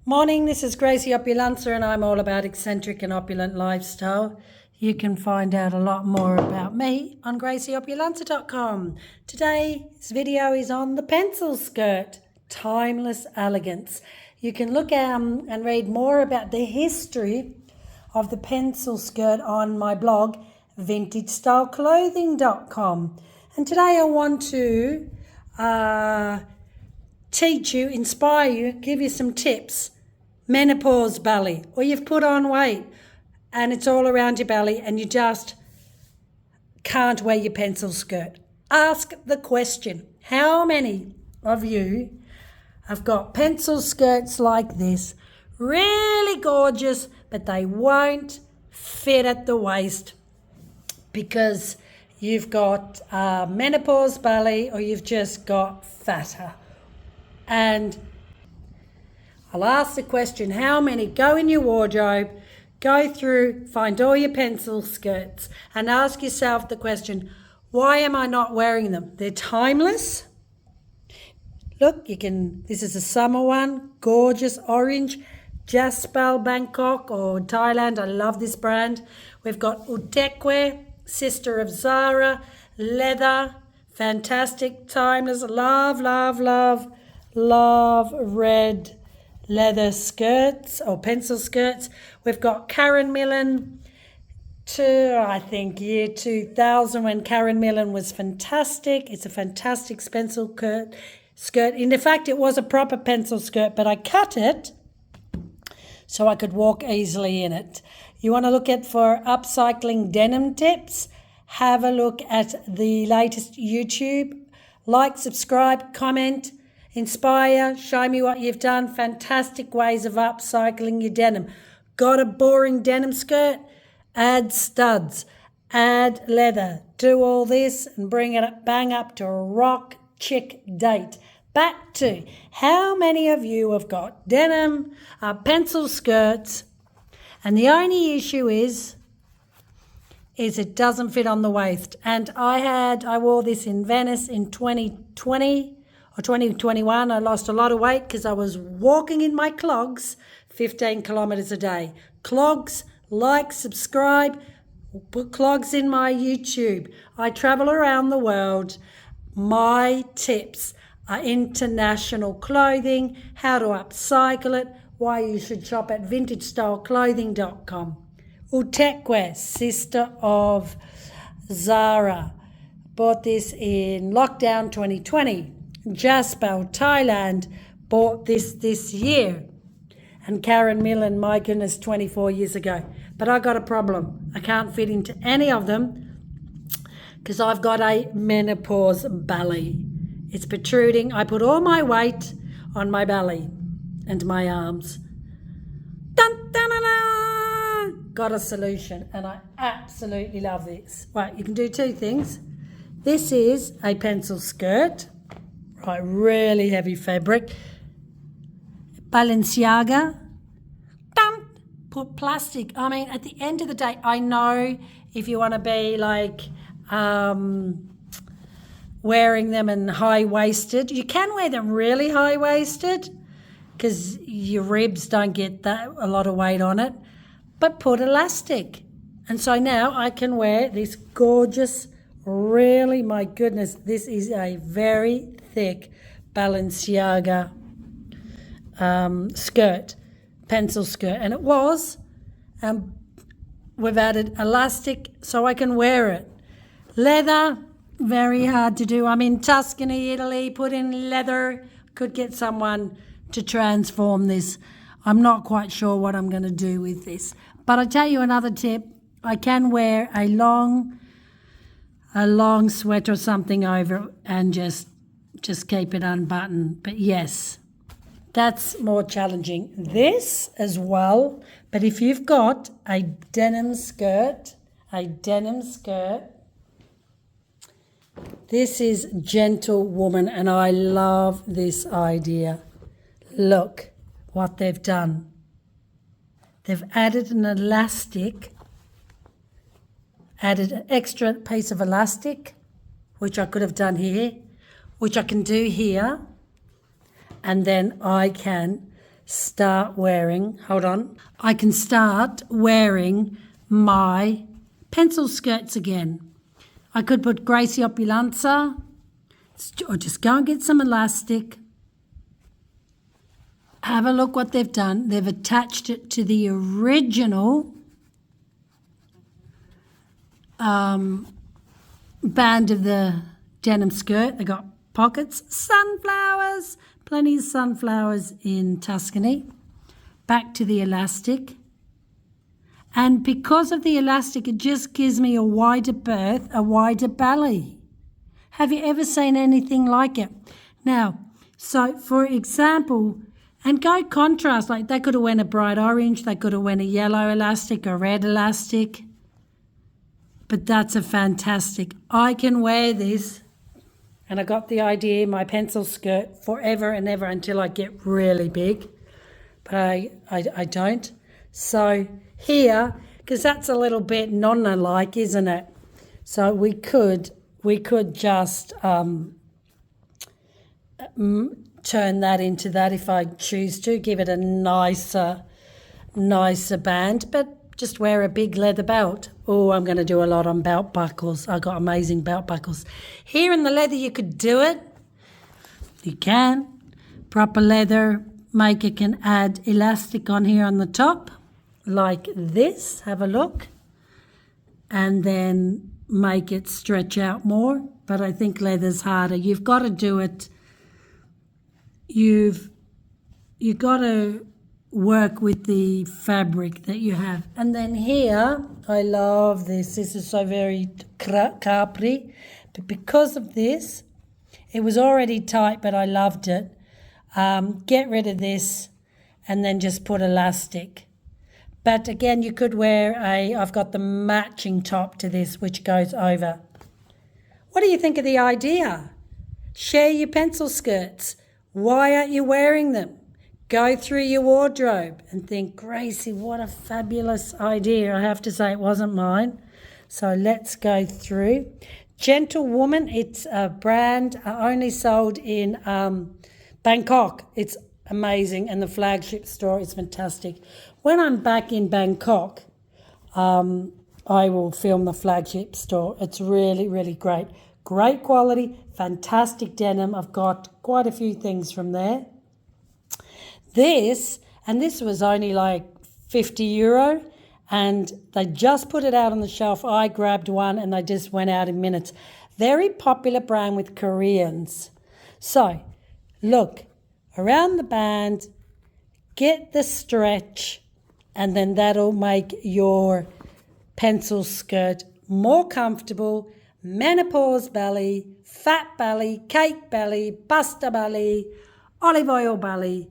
Morning, this is Gracie Opulenza and I'm all about eccentric and opulent lifestyle. You can find out a lot more about me on gracieopulenza.com. Today's video is on the pencil skirt, timeless elegance. You can look and read more about the history of the pencil skirt on my blog, vintagestyleclothing.com. And today I want to teach you, inspire you, give you some tips. Menopause belly, or you've put on weight and it's all around your belly and you just can't wear your pencil skirt. Ask the question, how many of you have got pencil skirts like this, really gorgeous, but they won't fit at the waist because you've got menopause belly or you've just got fatter? And I'll ask the question, how many? Go in your wardrobe, go through, find all your pencil skirts and ask yourself the question, why am I not wearing them? They're timeless. Look, this is a summer one, gorgeous orange, Jaspal Bangkok or Thailand. I love this brand. We've got Utekwe, sister of Zara, leather, fantastic, timeless, love red leather skirts or pencil skirts. We've got Karen Millen I think year 2000 when Karen Millen was fantastic. It's a fantastic pencil skirt. In fact, it was a proper pencil skirt, but I cut it so I could walk easily in it. You want to look for upcycling denim tips? Have a look at the latest YouTube. Like, subscribe, comment, inspire, show me what you've done. Fantastic ways of upcycling your denim. Got a boring denim skirt? Add studs, add leather. Do all this and bring it bang up to a rock chick date. Back to, how many of you have got denim, pencil skirts, and the only issue is it doesn't fit on the waist. And I wore this in Venice in 2020 or 2021. I lost a lot of weight because I was walking in my clogs 15 kilometres a day. Clogs, like, subscribe, put clogs in my YouTube. I travel around the world. My tips are international clothing, how to upcycle it, why you should shop at vintagestyleclothing.com. Utekwe, sister of Zara. Bought this in lockdown 2020. Jaspal, Thailand, bought this year. And Karen Millen, my goodness, 24 years ago. But I got a problem. I can't fit into any of them because I've got a menopause belly. It's protruding. I put all my weight on my belly and my arms. Dun, dun, dun, dun. Got a solution and I absolutely love this. Right, you can do two things. This is a pencil skirt. Right, really heavy fabric. Balenciaga. Dun. Put plastic. I mean, at the end of the day, I know if you want to be like wearing them in high-waisted, you can wear them really high-waisted because your ribs don't get a lot of weight on it, but put elastic. And so now I can wear this gorgeous, really, my goodness, this is a very thick Balenciaga skirt, pencil skirt, and it was, we've added elastic so I can wear it. Leather, very hard to do. I'm in Tuscany, Italy, put in leather, could get someone to transform this. I'm not quite sure what I'm going to do with this. But I'll tell you another tip. I can wear a long sweater or something over and just keep it unbuttoned. But yes, that's more challenging. This as well, but if you've got a denim skirt, this is Gentle Woman, and I love this idea. Look what they've done. They've added an elastic, added an extra piece of elastic, which I could have done here, which I can do here, and then I can start wearing, hold on, I can start wearing my pencil skirts again. I could put Gracie Opulenza or just go and get some elastic. Have a look what they've done. They've attached it to the original band of the denim skirt. They got pockets, sunflowers, plenty of sunflowers in Tuscany. Back to the elastic. And because of the elastic, it just gives me a wider berth, a wider belly. Have you ever seen anything like it? Now, so for example, and go contrast, like they could have went a bright orange, they could have went a yellow elastic, a red elastic. But that's a fantastic. I can wear this, and I got the idea, my pencil skirt, forever and ever until I get really big. But I don't. So here, because that's a little bit nonna-like, isn't it? So we could just turn that into that if I choose to, give it a nicer band, but just wear a big leather belt. Oh, I'm going to do a lot on belt buckles. I got amazing belt buckles. Here in the leather you could do it. You can. Proper leather maker can add elastic on here on the top like this. Have a look. And then make it stretch out more. But I think leather's harder. You've got to do it. You've got to work with the fabric that you have. And then here, I love this. This is so very Capri. But because of this, it was already tight, but I loved it. Get rid of this and then just put elastic. But again, you could wear I've got the matching top to this, which goes over. What do you think of the idea? Share your pencil skirts. Why aren't you wearing them? Go through your wardrobe and think, Gracie, what a fabulous idea. I have to say it wasn't mine. So let's go through. Gentlewoman, it's a brand only sold in Bangkok. It's amazing, and the flagship store is fantastic. When I'm back in Bangkok, I will film the flagship store. It's really, really great. Great quality, fantastic denim. I've got quite a few things from there. This was only like €50, and they just put it out on the shelf. I grabbed one and they just went out in minutes. Very popular brand with Koreans. So, look, around the band, get the stretch, and then that'll make your pencil skirt more comfortable. Menopause belly, fat belly, cake belly, pasta belly, olive oil belly.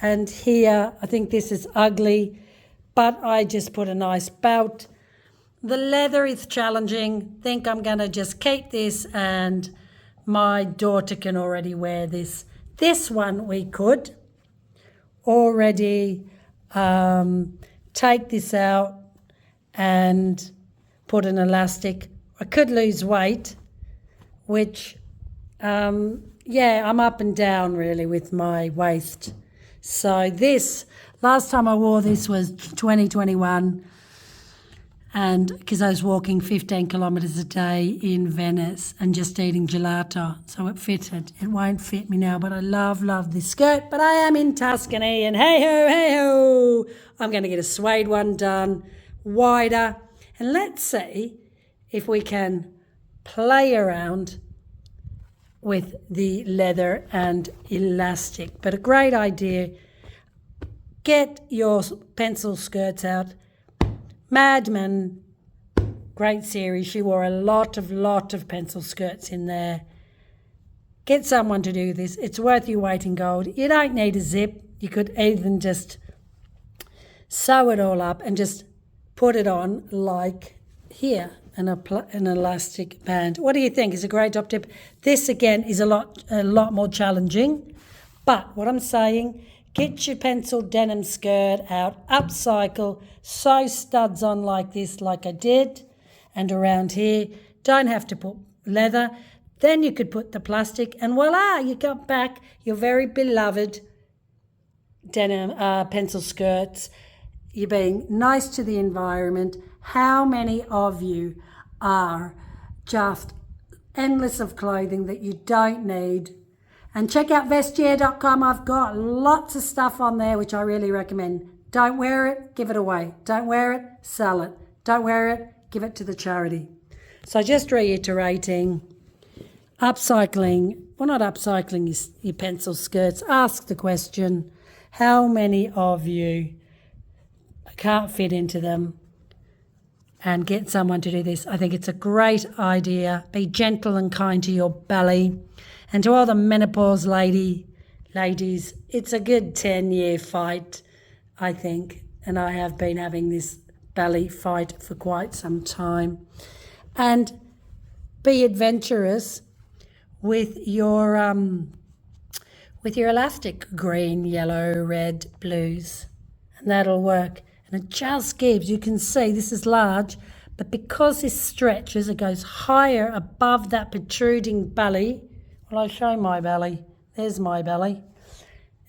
And here, I think this is ugly, but I just put a nice belt. The leather is challenging. Think I'm going to just keep this, and my daughter can already wear this. This one we could already take this out and put an elastic. I could lose weight, which, I'm up and down really with my waist. So this, last time I wore this was 2021, and because I was walking 15 kilometres a day in Venice and just eating gelato, so it fitted. It won't fit me now, but I love this skirt. But I am in Tuscany, and hey-ho, I'm going to get a suede one done, wider, and let's see if we can play around with the leather and elastic. But a great idea. Get your pencil skirts out. Madman, great series. She wore a lot of pencil skirts in there. Get someone to do this. It's worth your weight in gold. You don't need a zip. You could even just sew it all up and just put it on like here. An elastic band. What do you think? It's a great top tip. This again is a lot more challenging, but what I'm saying, get your pencil denim skirt out, upcycle, sew studs on like this, like I did, and around here. Don't have to put leather. Then you could put the plastic, and voila, you got back your very beloved denim pencil skirts. You're being nice to the environment. How many of you are just endless of clothing that you don't need? And check out vestiaire.com. I've got lots of stuff on there which I really recommend. Don't wear it, give it away. Don't wear it, sell it. Don't wear it, give it to the charity. So just reiterating, upcycling, well, not upcycling your pencil skirts. Ask the question, how many of you can't fit into them? And get someone to do this. I think it's a great idea. Be gentle and kind to your belly. And to all the menopause ladies, it's a good 10-year fight, I think. And I have been having this belly fight for quite some time. And be adventurous with your elastic green, yellow, red, blues. And that'll work. And it just gives, you can see this is large, but because this stretches, it goes higher above that protruding belly. Well, I'll show my belly. There's my belly.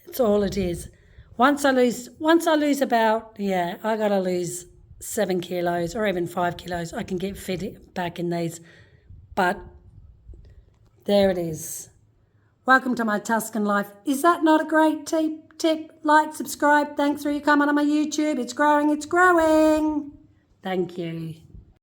It's all it is. Once I lose about, I got to lose 7 kilos or even 5 kilos. I can get fit back in these. But there it is. Welcome to my Tuscan life. Is that not a great tip? Like, subscribe. Thanks for your comment on my YouTube. It's growing. Thank you.